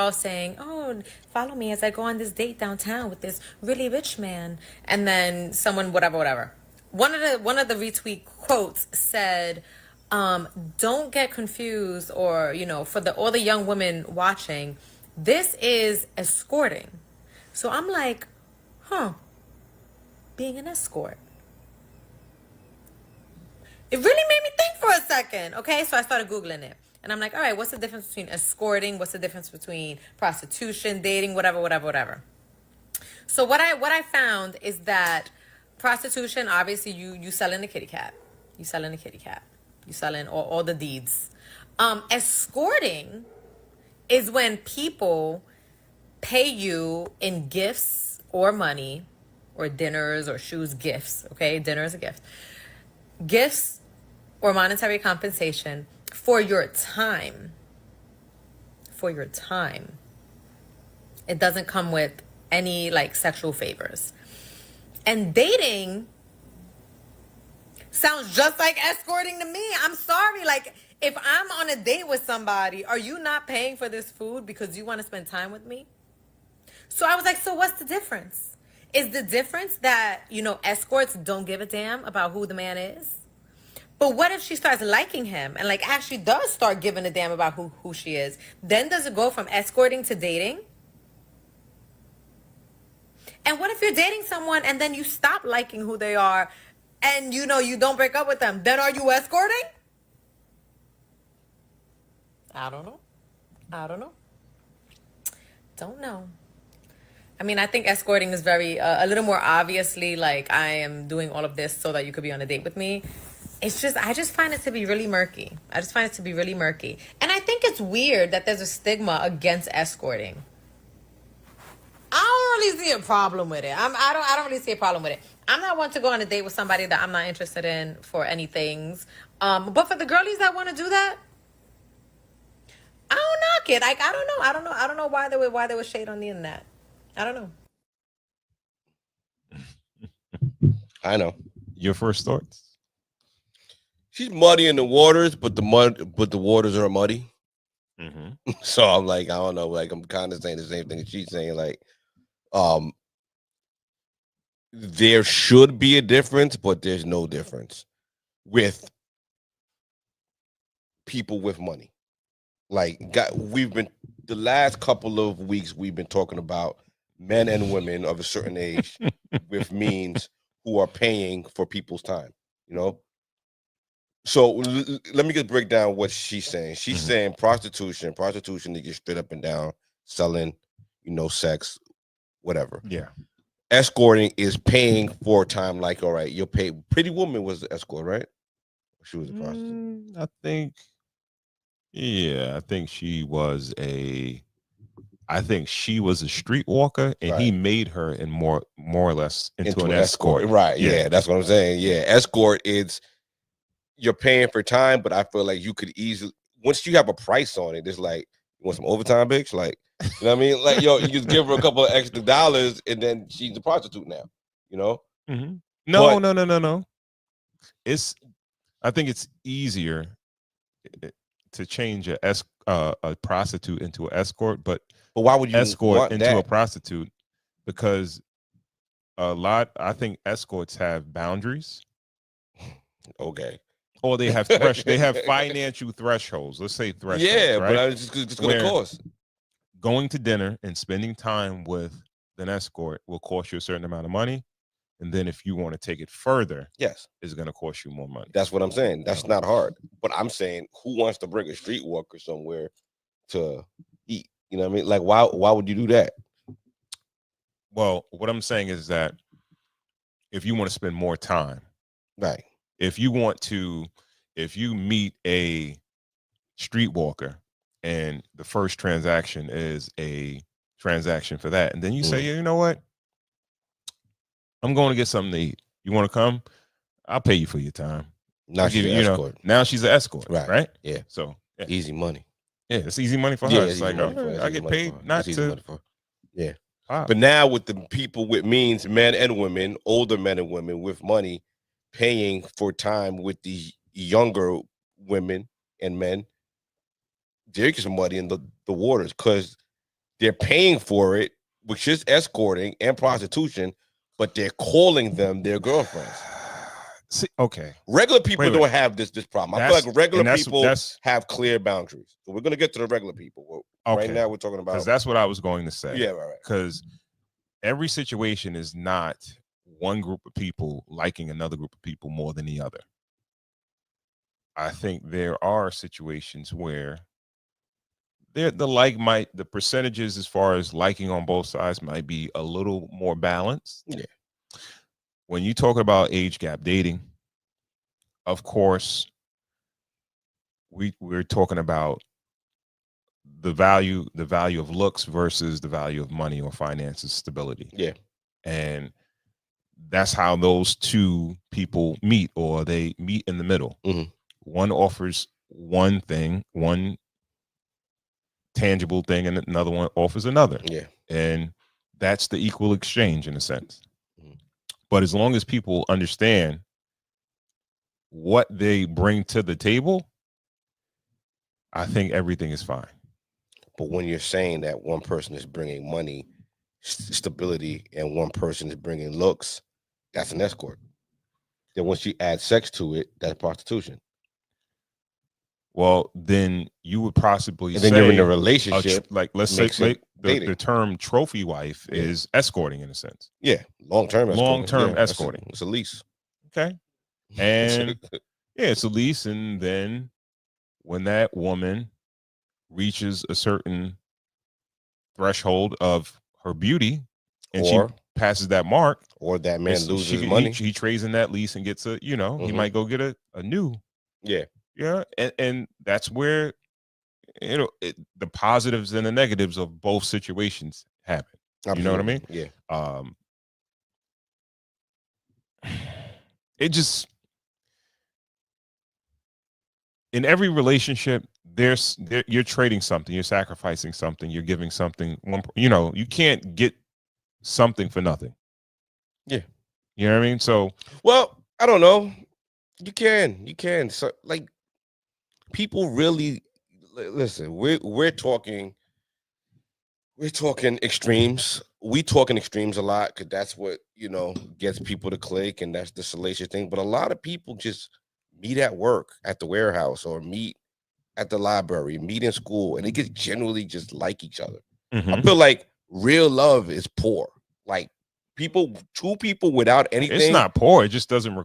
all saying, "Oh, follow me as I go on this date downtown with this really rich man," and then someone, whatever. One of the retweet quotes said, "Don't get confused, or for the all the young women watching, this is escorting." So I'm like, huh, being an escort. It really made me think for a second. Okay, so I started Googling it. And I'm like, all right, what's the difference between escorting? What's the difference between prostitution, dating, whatever? So what I found is that prostitution, obviously, you selling a kitty cat. You selling a kitty cat. You selling all the deeds. Escorting is when people pay you in gifts or money or dinners or shoes, gifts. Okay, dinner is a gift. Gifts or monetary compensation for your time. For your time. It doesn't come with any like sexual favors. And dating sounds just like escorting to me. I'm sorry. Like, if I'm on a date with somebody, are you not paying for this food because you want to spend time with me? So I was like, so what's the difference? Is the difference that, escorts don't give a damn about who the man is? But what if she starts liking him and like actually does start giving a damn about who she is? Then does it go from escorting to dating? And what if you're dating someone and then you stop liking who they are and you don't break up with them? Then are you escorting? I don't know. Don't know. I mean, I think escorting is very, a little more obviously like I am doing all of this so that you could be on a date with me. I just find it to be really murky. And I think it's weird that there's a stigma against escorting. I don't really see a problem with it. I don't really see a problem with it. I'm not one to go on a date with somebody that I'm not interested in for any things. But for the girlies that want to do that, I don't knock it. Like, I don't know why there was shade on the internet. I don't know. I know. Your first thoughts? She's muddy in the waters, but the waters are muddy. Mm-hmm. So I'm like, I don't know. Like, I'm kind of saying the same thing that she's saying. Like, there should be a difference, but there's no difference with people with money. Like, the last couple of weeks we've been talking about men and women of a certain age with means who are paying for people's time. So let me just break down what she's saying. She's saying prostitution to get straight up and down, selling, sex, whatever. Yeah. Escorting is paying for time. Like, all right, you'll pay. Pretty Woman was the escort, right? She was a prostitute. I think she was a streetwalker, and Right. he made her in more or less into an escort. Right. Yeah, that's what I'm saying. Yeah, escort is you're paying for time, but I feel like you could easily, once you have a price on it, it's like, you want some overtime, bitch? Like, you know what I mean? Like, yo, you just give her a couple of extra dollars and then she's a prostitute now, Mm-hmm. No. I think it's easier to change a prostitute into an escort, but why would you escort into that? a prostitute? Because I think escorts have boundaries. Okay. Or they have financial thresholds. Let's say thresholds. Yeah, right? but it's going to cost. Going to dinner and spending time with an escort will cost you a certain amount of money. And then if you want to take it further, yes, it's going to cost you more money. That's what I'm saying. That's not hard. But I'm saying, who wants to bring a streetwalker somewhere to eat? You know what I mean? Like, why would you do that? Well, what I'm saying is that if you want to spend more time, right? If you meet a streetwalker and the first transaction is a transaction for that, and then you say, yeah, you know what? I'm going to get something to eat. You want to come? I'll pay you for your time. Now she's an escort. Now she's an escort, right? Yeah. So easy money. Yeah, it's easy money for her. It's like, I get paid not to. Yeah. But now with the people with means, men and women, older men and women with money, paying for time with the younger women and men, there is some money in the waters, because they're paying for it, which is escorting and prostitution, but they're calling them their girlfriends. See, okay. Regular people Wait. don't have this problem. I feel like regular people have clear boundaries. So we're gonna get to the regular people. Right now, we're talking about, because that's what I was going to say. Yeah, right. Because every situation is not one group of people liking another group of people more than the other. I think there are situations where the percentages as far as liking on both sides might be a little more balanced. Yeah. When you talk about age gap dating, of course, we're talking about the value of looks versus the value of money or finances, stability. Yeah. And that's how those two people meet, or they meet in the middle. Mm-hmm. One offers one thing, one tangible thing, and another one offers another. Yeah. And that's the equal exchange in a sense. Mm-hmm. But as long as people understand what they bring to the table, I think everything is fine. But when you're saying that one person is bringing money, stability, and one person is bringing looks, that's an escort. Then once you add sex to it, that's prostitution. Well, then you would possibly and then you're in a relationship. Like, let's say the term trophy wife is escorting in a sense. Yeah, long-term escorting. It's a lease. Okay. And it's a lease. And then when that woman reaches a certain threshold of her beauty and she passes that mark, or that man loses money, he trades in that lease and gets he might go get a new. Yeah. And that's where the positives and the negatives of both situations happen. Absolutely. You know what I mean? Yeah. It just, in every relationship, you're trading something, you're sacrificing something, you're giving something. You can't get something for nothing. Yeah. You know what I mean? So, well, I don't know. You can. So, like, people really listen. We're talking extremes. We talking extremes a lot because that's what gets people to click, and that's the salacious thing. But a lot of people just meet at work, at the warehouse, or meet at the library, meet in school, and they just generally just like each other. Mm-hmm. I feel like real love is poor. Like, two people without anything. It's not poor. It just doesn't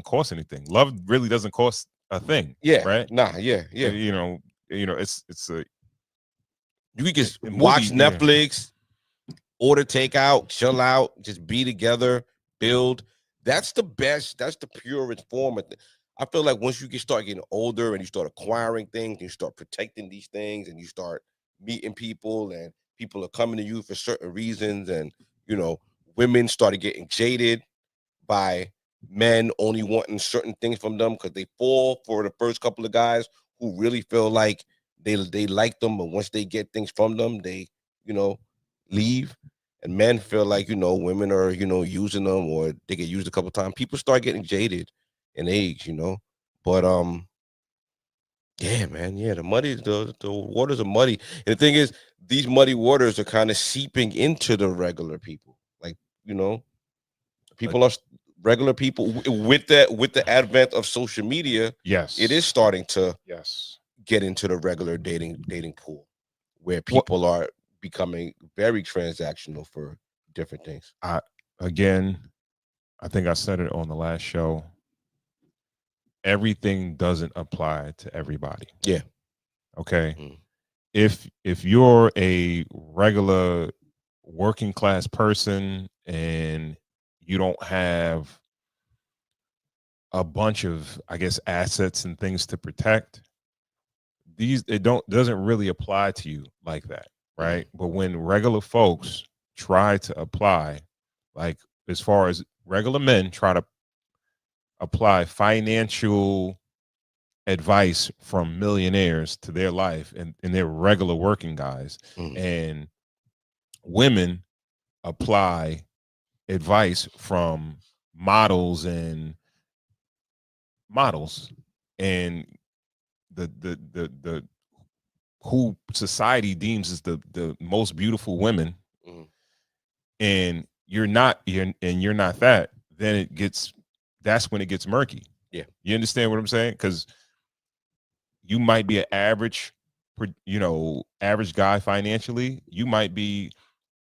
cost anything. Love really doesn't cost a thing. Yeah. Right. Nah. Yeah. It's a. You can just watch Netflix, order takeout, chill out, just be together, build. That's the best. That's the purest form of I feel like once you start getting older and you start acquiring things, you start protecting these things, and you start meeting people, and people are coming to you for certain reasons, and women started getting jaded by men only wanting certain things from them because they fall for the first couple of guys who really feel like they like them, but once they get things from them, they leave. And men feel like women are using them, or they get used a couple of times. People start getting jaded in age, but yeah, man, the muddy, the waters are muddy, and the thing is, these muddy waters are kind of seeping into the regular people. Like, people are regular people with the advent of social media. Yes, it is starting to get into the regular dating pool, where people are becoming very transactional for different things. I think I said it on the last show. Everything doesn't apply to everybody. Yeah. Okay. Mm. If you're a regular working class person and you don't have a bunch of, I guess, assets and things to protect, doesn't really apply to you like that, right? Mm. But when regular folks try to apply, like, as far as regular men try to apply financial advice from millionaires to their life, and they're regular working guys, and women apply advice from models and the who society deems as the most beautiful women, and you're not that, then that's when it gets murky. Yeah. You understand what I'm saying? Because you might be an average guy financially. You might be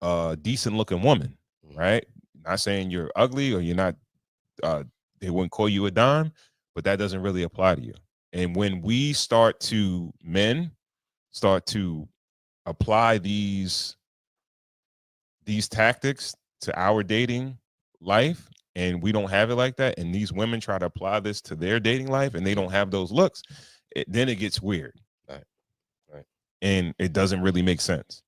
a decent looking woman, right? Not saying you're ugly or you're not, they wouldn't call you a dime, but that doesn't really apply to you. And when men start to apply these tactics to our dating life, and we don't have it like that, and these women try to apply this to their dating life and they don't have those looks, then it gets weird. Right. And it doesn't really make sense.